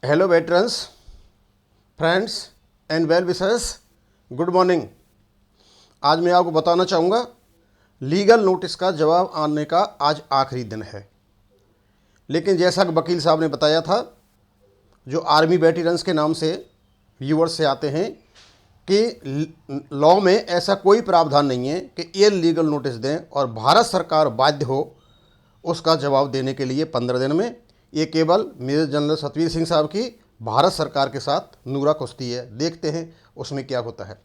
Hello veterans, friends and well wishers, good morning. आज मैं आपको बताना चाहूँगा लीगल नोटिस का जवाब आने का आज आखिरी दिन है। लेकिन जैसा कि वकील साहब ने बताया था, जो आर्मी वेटरन्स के नाम से व्यूअर्स से आते हैं कि लॉ में ऐसा कोई प्रावधान नहीं है कि ये लीगल नोटिस दें और भारत सरकार बाध्य हो उसका जवाब देने के लिए 15 दिन में। ये केवल मेजर जनरल सतवीर सिंह साहब की भारत सरकार के साथ नूरा कुश्ती है। देखते हैं उसमें क्या होता है।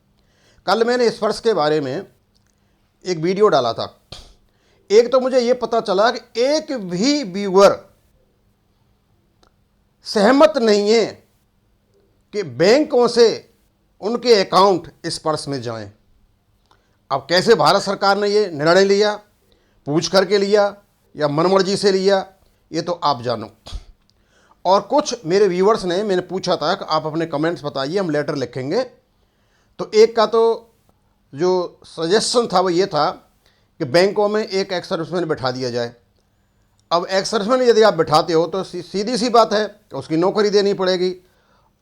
कल मैंने इस वर्ष के बारे में एक वीडियो डाला था। एक तो मुझे ये पता चला कि एक भी व्यूअर सहमत नहीं है कि बैंकों से उनके अकाउंट इस पर्स में जाएं। अब कैसे भारत सरकार ने ये निर्णय लिया, पूछ करके लिया या मनमर्जी से लिया, ये तो आप जानो। और कुछ मेरे व्यूअर्स ने मैंने पूछा था कि आप अपने कमेंट्स बताइए, हम लेटर लिखेंगे। तो एक का तो जो सजेशन था वो ये था कि बैंकों में एक एक्स सर्विसमैन बैठा दिया जाए। अब एक्स सर्विसमैन यदि आप बैठाते हो तो सीधी सी बात है कि उसकी नौकरी देनी पड़ेगी,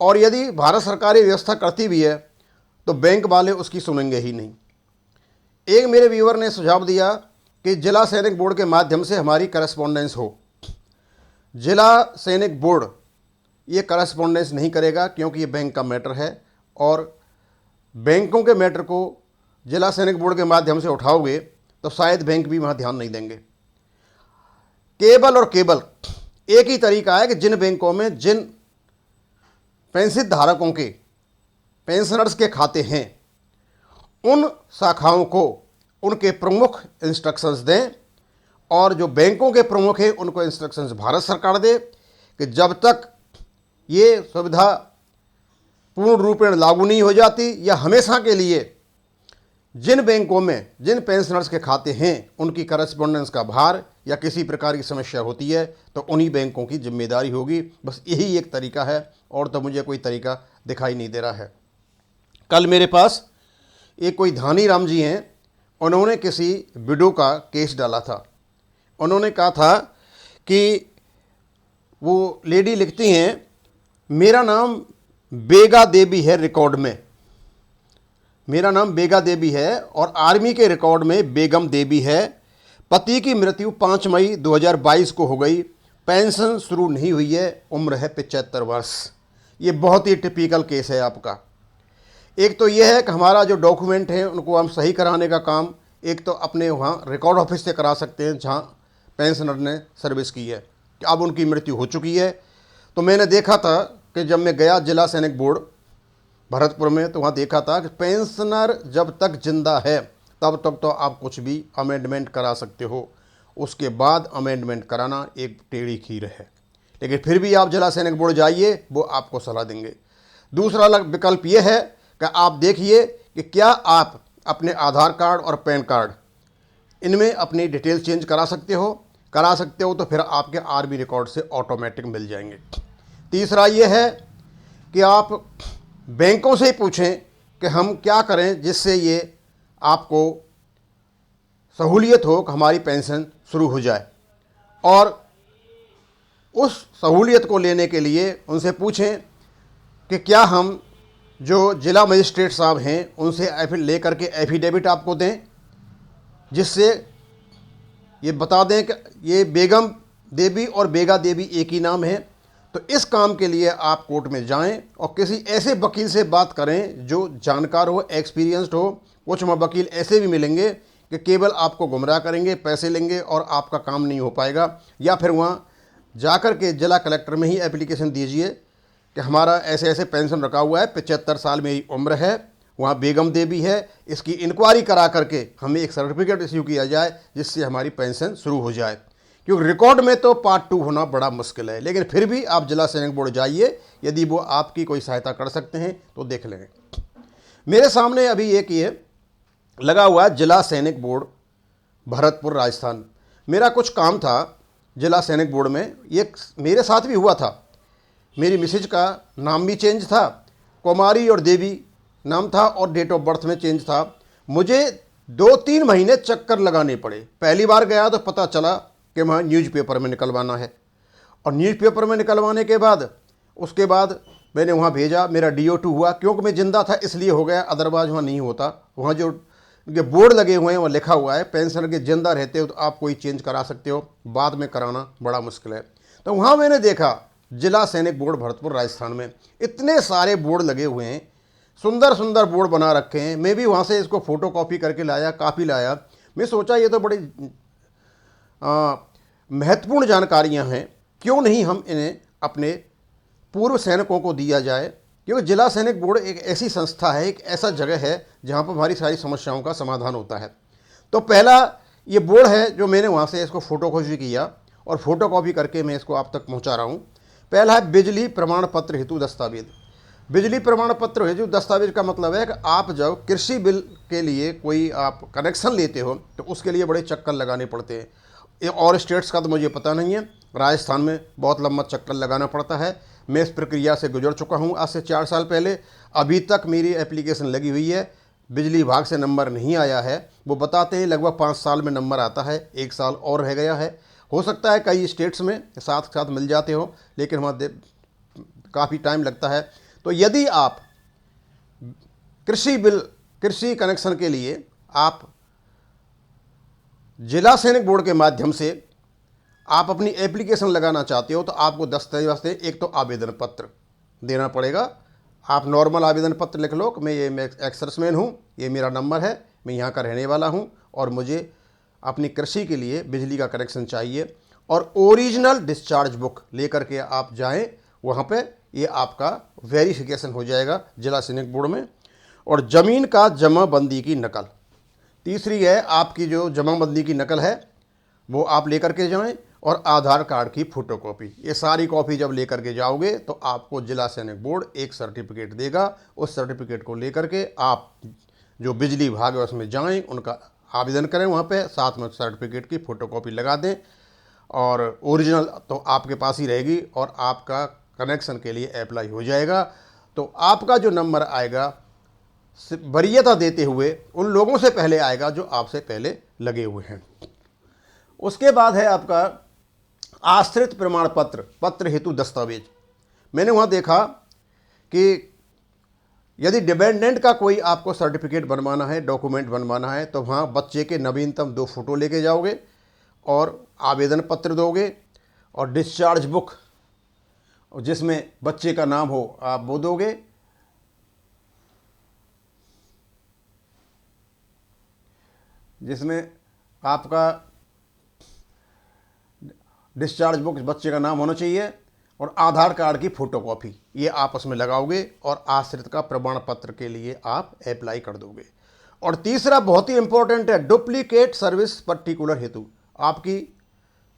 और यदि भारत सरकार ये व्यवस्था करती भी है तो बैंक वाले उसकी सुनेंगे ही नहीं। एक मेरे व्यूअर ने सुझाव दिया कि जिला सैनिक बोर्ड के माध्यम से हमारी करस्पॉन्डेंस हो। जिला सैनिक बोर्ड ये करस्पॉन्डेंस नहीं करेगा क्योंकि ये बैंक का मैटर है, और बैंकों के मैटर को जिला सैनिक बोर्ड के माध्यम से उठाओगे तो शायद बैंक भी वहाँ ध्यान नहीं देंगे। केवल और केवल एक ही तरीका है कि जिन बैंकों में जिन पेंशन धारकों के पेंशनर्स के खाते हैं उन शाखाओं को उनके प्रमुख इंस्ट्रक्शंस दें, और जो बैंकों के प्रमुख हैं उनको इंस्ट्रक्शंस भारत सरकार दे कि जब तक ये सुविधा पूर्ण रूप में लागू नहीं हो जाती या हमेशा के लिए जिन बैंकों में जिन पेंशनर्स के खाते हैं उनकी करस्पॉन्डेंस का भार या किसी प्रकार की समस्या होती है तो उन्हीं बैंकों की जिम्मेदारी होगी। बस यही एक तरीका है, और तो मुझे कोई तरीका दिखाई नहीं दे रहा है। कल मेरे पास एक कोई धानी राम जी हैं, उन्होंने किसी विडो का केस डाला था। उन्होंने कहा था कि वो लेडी लिखती हैं, मेरा नाम बेगा देवी है, रिकॉर्ड में मेरा नाम बेगा देवी है और आर्मी के रिकॉर्ड में बेगम देवी है। पति की मृत्यु 5 मई 2022 को हो गई। पेंशन शुरू नहीं हुई है, उम्र है 75 वर्ष। ये बहुत ही टिपिकल केस है आपका। एक तो यह है कि हमारा जो डॉक्यूमेंट है उनको हम सही कराने का काम एक तो अपने वहाँ रिकॉर्ड ऑफिस से करा सकते हैं जहाँ पेंशनर ने सर्विस की है, कि अब उनकी मृत्यु हो चुकी है। तो मैंने देखा था कि जब मैं गया जिला सैनिक बोर्ड भरतपुर में तो वहाँ देखा था कि पेंशनर जब तक जिंदा है तब तक तो आप कुछ भी अमेंडमेंट करा सकते हो, उसके बाद अमेंडमेंट कराना एक टेढ़ी खीर है। लेकिन फिर भी आप जिला सैनिक बोर्ड जाइए, वो आपको सलाह देंगे। दूसरा विकल्प ये है कि आप देखिए कि क्या आप अपने आधार कार्ड और पैन कार्ड इनमें अपनी डिटेल चेंज करा सकते हो तो फिर आपके आर्मी रिकॉर्ड से ऑटोमेटिक मिल जाएंगे। तीसरा ये है कि आप बैंकों से ही पूछें कि हम क्या करें जिससे ये आपको सहूलियत हो कि हमारी पेंशन शुरू हो जाए, और उस सहूलियत को लेने के लिए उनसे पूछें कि क्या हम जो जिला मजिस्ट्रेट साहब हैं उनसे लेकर के एफिडेविट आपको दें, जिससे ये बता दें कि ये बेगम देवी और बेगा देवी एक ही नाम है। तो इस काम के लिए आप कोर्ट में जाएं और किसी ऐसे वकील से बात करें जो जानकार हो, एक्सपीरियंस्ड हो। कुछ वकील ऐसे भी मिलेंगे कि केवल आपको गुमराह करेंगे, पैसे लेंगे और आपका काम नहीं हो पाएगा। या फिर वहाँ जाकर के जिला कलेक्टर में ही एप्लीकेशन दीजिए कि हमारा ऐसे ऐसे पेंशन रखा हुआ है, 75 साल मेरी उम्र है, वहाँ बेगम देवी है, इसकी इंक्वायरी करा करके हमें एक सर्टिफिकेट इश्यू किया जाए जिससे हमारी पेंशन शुरू हो जाए। क्योंकि रिकॉर्ड में तो पार्ट 2 होना बड़ा मुश्किल है, लेकिन फिर भी आप जिला सैनिक बोर्ड जाइए, यदि वो आपकी कोई सहायता कर सकते हैं तो देख लेंगे। मेरे सामने अभी एक ये लगा हुआ है जिला सैनिक बोर्ड भरतपुर राजस्थान। मेरा कुछ काम था जिला सैनिक बोर्ड में, ये मेरे साथ भी हुआ था। मेरी मिसेज का नाम भी चेंज था, कुमारी और देवी नाम था, और डेट ऑफ बर्थ में चेंज था। मुझे 2-3 महीने चक्कर लगाने पड़े। पहली बार गया तो पता चला कि वहाँ न्यूज़पेपर में निकलवाना है, और न्यूज़पेपर में निकलवाने के बाद उसके बाद मैंने वहाँ भेजा, मेरा DO2 हुआ, क्योंकि मैं ज़िंदा था इसलिए हो गया, अदरवाइज वहाँ नहीं होता। वहाँ जो उनके बोर्ड लगे हुए हैं वहाँ लिखा हुआ है पेंशनर के जिंदा रहते हो तो आप कोई चेंज करा सकते हो, बाद में कराना बड़ा मुश्किल है। तो वहाँ मैंने देखा जिला सैनिक बोर्ड भरतपुर राजस्थान में इतने सारे बोर्ड लगे हुए हैं, सुंदर सुंदर बोर्ड बना रखे हैं। मैं भी वहाँ से इसको फ़ोटो कॉपी करके लाया, कापी लाया। मैं सोचा ये तो बड़ी महत्वपूर्ण जानकारियाँ हैं, क्यों नहीं हम इन्हें अपने पूर्व सैनिकों को दिया जाए, क्योंकि जिला सैनिक बोर्ड एक ऐसी संस्था है, एक ऐसा जगह है जहाँ पर हमारी सारी समस्याओं का समाधान होता है। तो पहला ये बोर्ड है जो मैंने वहाँ से इसको फ़ोटो कॉपी किया और फ़ोटो कॉपी करके मैं इसको आप तक पहुँचा रहा हूँ। पहला है बिजली प्रमाण पत्र हेतु दस्तावेज। बिजली प्रमाण पत्र हेतु दस्तावेज का मतलब है कि आप जब कृषि बिल के लिए कोई आप कनेक्शन लेते हो तो उसके लिए बड़े चक्कर लगाने पड़ते हैं। ये और स्टेट्स का तो मुझे पता नहीं है, राजस्थान में बहुत लंबा चक्कर लगाना पड़ता है। मैं इस प्रक्रिया से गुजर चुका हूँ आज से 4 साल पहले। अभी तक मेरी एप्लीकेशन लगी हुई है, बिजली विभाग से नंबर नहीं आया है। वो बताते हैं लगभग 5 साल में नंबर आता है, 1 साल और रह गया है। हो सकता है कई स्टेट्स में साथ साथ मिल जाते हो, लेकिन वहाँ काफ़ी टाइम लगता है। तो यदि आप कृषि कनेक्शन के लिए आप जिला सैनिक बोर्ड के माध्यम से आप अपनी एप्लीकेशन लगाना चाहते हो तो आपको दस्तावेज वास्ते एक तो आवेदन पत्र देना पड़ेगा। आप नॉर्मल आवेदन पत्र लिख लो कि मैं एक्सर्समैन हूँ, ये मेरा नंबर है, मैं यहाँ का रहने वाला हूँ और मुझे अपनी कृषि के लिए बिजली का कनेक्शन चाहिए, और ओरिजिनल डिस्चार्ज बुक लेकर के आप जाएं वहाँ पे, ये आपका वेरिफिकेशन हो जाएगा जिला सैनिक बोर्ड में। और ज़मीन का जमाबंदी की नकल, तीसरी है आपकी जो जमाबंदी की नकल है वो आप लेकर के जाएं, और आधार कार्ड की फ़ोटोकॉपी। ये सारी कॉपी जब लेकर के जाओगे तो आपको जिला सैनिक बोर्ड एक सर्टिफिकेट देगा। उस सर्टिफिकेट को लेकर के आप जो बिजली विभाग है उसमें जाएं, उनका आवेदन करें, वहाँ पे साथ में सर्टिफिकेट की फ़ोटोकॉपी लगा दें, और ओरिजिनल तो आपके पास ही रहेगी और आपका कनेक्शन के लिए अप्लाई हो जाएगा। तो आपका जो नंबर आएगा वरीयता देते हुए उन लोगों से पहले आएगा जो आपसे पहले लगे हुए हैं। उसके बाद है आपका आश्रित प्रमाण पत्र हेतु दस्तावेज। मैंने वहाँ देखा कि यदि डिपेंडेंट का कोई आपको सर्टिफिकेट बनवाना है, डॉक्यूमेंट बनवाना है, तो वहाँ बच्चे के नवीनतम 2 फोटो लेके जाओगे और आवेदन पत्र दोगे, और डिस्चार्ज बुक जिसमें बच्चे का नाम हो आप वो दोगे। जिसमें आपका डिस्चार्ज बुक बच्चे का नाम होना चाहिए, और आधार कार्ड की फ़ोटोकॉपी, ये आप उसमें लगाओगे और आश्रित का प्रमाण पत्र के लिए आप अप्लाई कर दोगे। और तीसरा बहुत ही इंपॉर्टेंट है, डुप्लीकेट सर्विस पर्टिकुलर हेतु। आपकी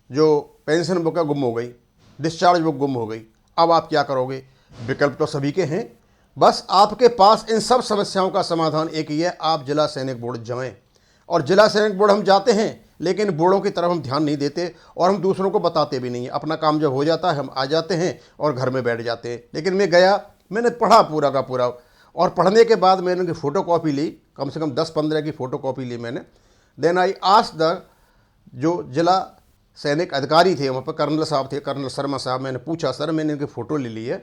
जो पेंशन बुक है गुम हो गई, डिस्चार्ज बुक गुम हो गई, अब आप क्या करोगे? विकल्प तो सभी के हैं, बस आपके पास इन सब समस्याओं का समाधान एक ही है, आप जिला सैनिक बोर्ड जाएं। और जिला सैनिक बोर्ड हम जाते हैं लेकिन बोर्डों की तरफ हम ध्यान नहीं देते, और हम दूसरों को बताते भी नहीं। अपना काम जब हो जाता है हम आ जाते हैं और घर में बैठ जाते हैं। लेकिन मैं गया, मैंने पढ़ा पूरा का पूरा, और पढ़ने के बाद मैंने उनकी फ़ोटोकॉपी ली, कम से कम 10-15 की फ़ोटोकॉपी ली मैंने। देन आई आस्क्ड द जो जिला सैनिक अधिकारी थे वहाँ पर, कर्नल साहब थे, कर्नल शर्मा साहब, मैंने पूछा सर मैंने इनकी फ़ोटो ले ली है,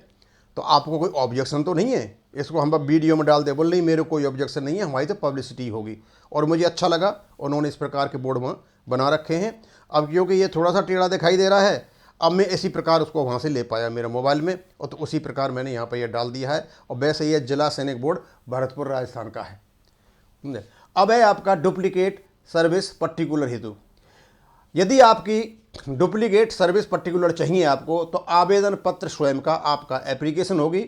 तो आपको कोई ऑब्जेक्शन तो नहीं है? इसको हम वीडियो में डाल दे। बोल नहीं, मेरे कोई ऑब्जेक्शन नहीं है, हमारी तो पब्लिसिटी होगी। और मुझे अच्छा लगा उन्होंने इस प्रकार के बोर्ड वहाँ बना रखे हैं। अब क्योंकि ये थोड़ा सा टेढ़ा दिखाई दे रहा है, अब मैं इसी प्रकार उसको वहाँ से ले पाया मेरे मोबाइल में, और तो उसी प्रकार मैंने यहाँ पर यह डाल दिया है। और वैसे ये जिला सैनिक बोर्ड भरतपुर राजस्थान का है। अब है आपका डुप्लीकेट सर्विस पर्टिकुलर हेतु। यदि आपकी डुप्लीकेट सर्विस पर्टिकुलर चाहिए आपको, तो आवेदन पत्र स्वयं का आपका एप्लीकेशन होगी,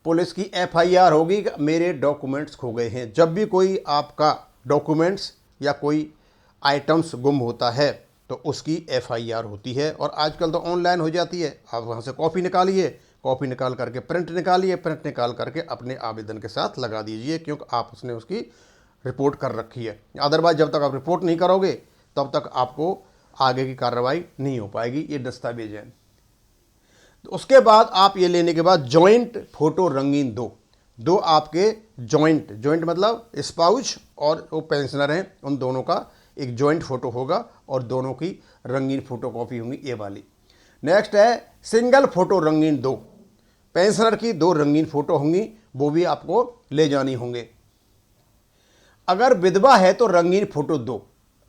पुलिस की FIR होगी कि मेरे डॉक्यूमेंट्स खो गए हैं। जब भी कोई आपका डॉक्यूमेंट्स या कोई आइटम्स गुम होता है तो उसकी FIR होती है, और आजकल तो ऑनलाइन हो जाती है। आप वहाँ से कॉपी निकालिए, कॉपी निकाल करके प्रिंट निकालिए, प्रिंट निकाल करके अपने आवेदन के साथ लगा दीजिए, क्योंकि आप उसने उसकी रिपोर्ट कर रखी है। अदरवाइज जब तक आप रिपोर्ट नहीं करोगे तब तक आपको आगे की कार्रवाई नहीं हो पाएगी। ये दस्तावेज है। तो उसके बाद आप ये लेने के बाद जॉइंट फोटो रंगीन दो आपके जॉइंट मतलब स्पाउस और वो पेंशनर हैं, उन दोनों का एक जॉइंट फोटो होगा, और दोनों की रंगीन फोटोकॉपी होंगी, ये वाली। नेक्स्ट है सिंगल फोटो रंगीन 2। पेंशनर की 2 रंगीन फ़ोटो होंगी, वो भी आपको ले जानी होंगे। अगर विधवा है तो रंगीन फ़ोटो 2,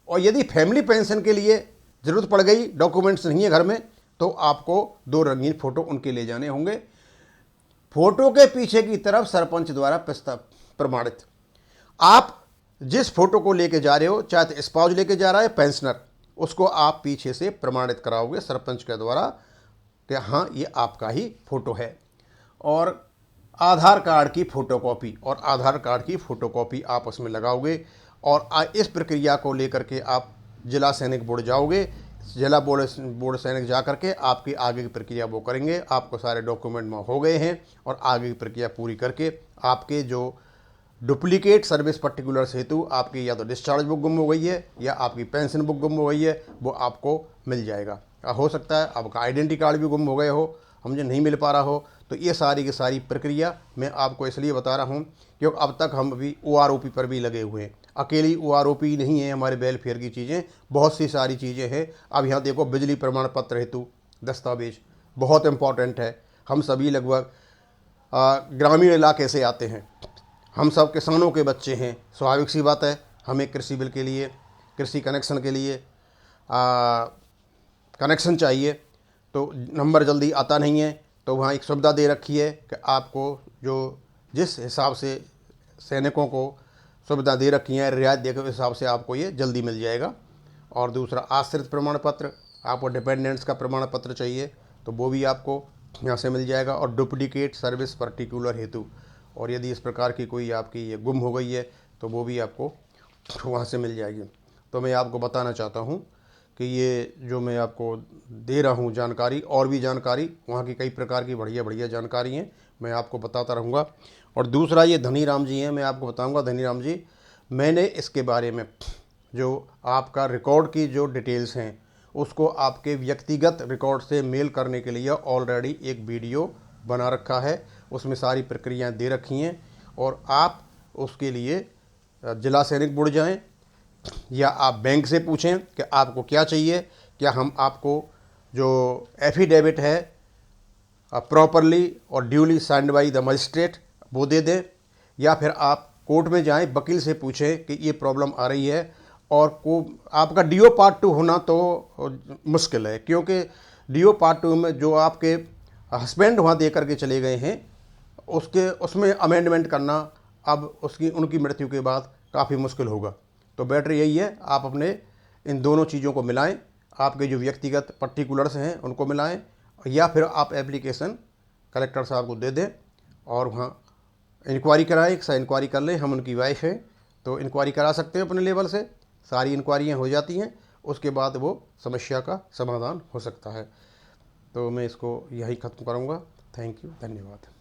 और यदि फैमिली पेंशन के लिए ज़रूरत पड़ गई, डॉक्यूमेंट्स नहीं है घर में, तो आपको 2 रंगीन फ़ोटो उनके ले जाने होंगे। फ़ोटो के पीछे की तरफ सरपंच द्वारा प्रस्ताव प्रमाणित। आप जिस फोटो को लेके जा रहे हो, चाहे स्पाउस लेके जा रहा है पेंशनर, उसको आप पीछे से प्रमाणित कराओगे सरपंच के द्वारा कि हाँ ये आपका ही फोटो है। और आधार कार्ड की फ़ोटोकॉपी और आधार कार्ड की फ़ोटोकॉपी आप उसमें लगाओगे। और इस प्रक्रिया को लेकर के आप जिला सैनिक बोर्ड जाओगे। जिला बोर्ड सैनिक जा करके आपकी आगे की प्रक्रिया वो करेंगे। आपको सारे डॉक्यूमेंट में हो गए हैं, और आगे की प्रक्रिया पूरी करके आपके जो डुप्लीकेट सर्विस पर्टिकुलर्स हेतु आपकी या तो डिस्चार्ज बुक गुम हो गई है या आपकी पेंशन बुक गुम हो गई है, वो आपको मिल जाएगा। हो सकता है आपका आइडेंटिटी कार्ड भी गुम हो गए हो, मुझे नहीं मिल पा रहा हो। तो ये सारी की सारी प्रक्रिया मैं आपको इसलिए बता रहा हूँ क्योंकि अब तक हम अभी OROP पर भी लगे हुए हैं। अकेली OROP नहीं है हमारे वेलफेयर की चीज़ें, बहुत सी सारी चीज़ें हैं। अब यहाँ देखो, बिजली प्रमाण पत्र हेतु दस्तावेज बहुत इम्पॉर्टेंट है। हम सभी लगभग ग्रामीण इलाके से आते हैं, हम सब किसानों के बच्चे हैं। स्वाभाविक सी बात है, हमें कृषि बिल के लिए, कृषि कनेक्शन के लिए कनेक्शन चाहिए, तो नंबर जल्दी आता नहीं है। तो वहाँ एक सुविधा दे रखी है कि आपको जो जिस हिसाब से सैनिकों को सुविधा दे रखी है, रियायत देकर उस हिसाब से आपको ये जल्दी मिल जाएगा। और दूसरा आश्रित प्रमाण पत्र, आपको डिपेंडेंट्स का प्रमाण पत्र चाहिए तो वो भी आपको यहाँ से मिल जाएगा। और डुप्लीकेट सर्विस पर्टिकुलर हेतु, और यदि इस प्रकार की कोई आपकी ये गुम हो गई है तो वो भी आपको वहाँ से मिल जाएगी। तो मैं आपको बताना चाहता हूँ कि ये जो मैं आपको दे रहा हूँ जानकारी, और भी जानकारी वहाँ की कई प्रकार की बढ़िया बढ़िया जानकारी हैं, मैं आपको बताता रहूँगा। और दूसरा ये धनीराम जी हैं, मैं आपको बताऊँगा। धनीराम जी, मैंने इसके बारे में जो आपका रिकॉर्ड की जो डिटेल्स हैं उसको आपके व्यक्तिगत रिकॉर्ड से मेल करने के लिए ऑलरेडी एक वीडियो बना रखा है, उसमें सारी प्रक्रियाएं दे रखी हैं। और आप उसके लिए जिला सैनिक बोर्ड जाएं या आप बैंक से पूछें कि आपको क्या चाहिए। क्या हम आपको जो एफिडेविट है प्रॉपरली और duly signed by the magistrate वो दे दें, या फिर आप कोर्ट में जाएं, वकील से पूछें कि ये प्रॉब्लम आ रही है। और को आपका DO पार्ट 2 होना तो मुश्किल है, क्योंकि DO पार्ट 2 में जो आपके हस्बैंड वहाँ दे करके चले गए हैं उसमें अमेंडमेंट करना अब उनकी मृत्यु के बाद काफ़ी मुश्किल होगा। तो बेटर यही है, आप अपने इन दोनों चीज़ों को मिलाएं, आपके जो व्यक्तिगत पर्टिकुलर्स हैं उनको मिलाएं, या फिर आप एप्लीकेशन कलेक्टर साहब को दे दें और वहाँ इंक्वायरी कराएं। इंक्वायरी कर लें, हम उनकी वाइफ हैं तो इंक्वायरी करा सकते हैं अपने लेवल से, सारी इंक्वायरियाँ हो जाती हैं, उसके बाद वो समस्या का समाधान हो सकता है। तो मैं इसको यही ख़त्म करूँगा। थैंक यू, धन्यवाद।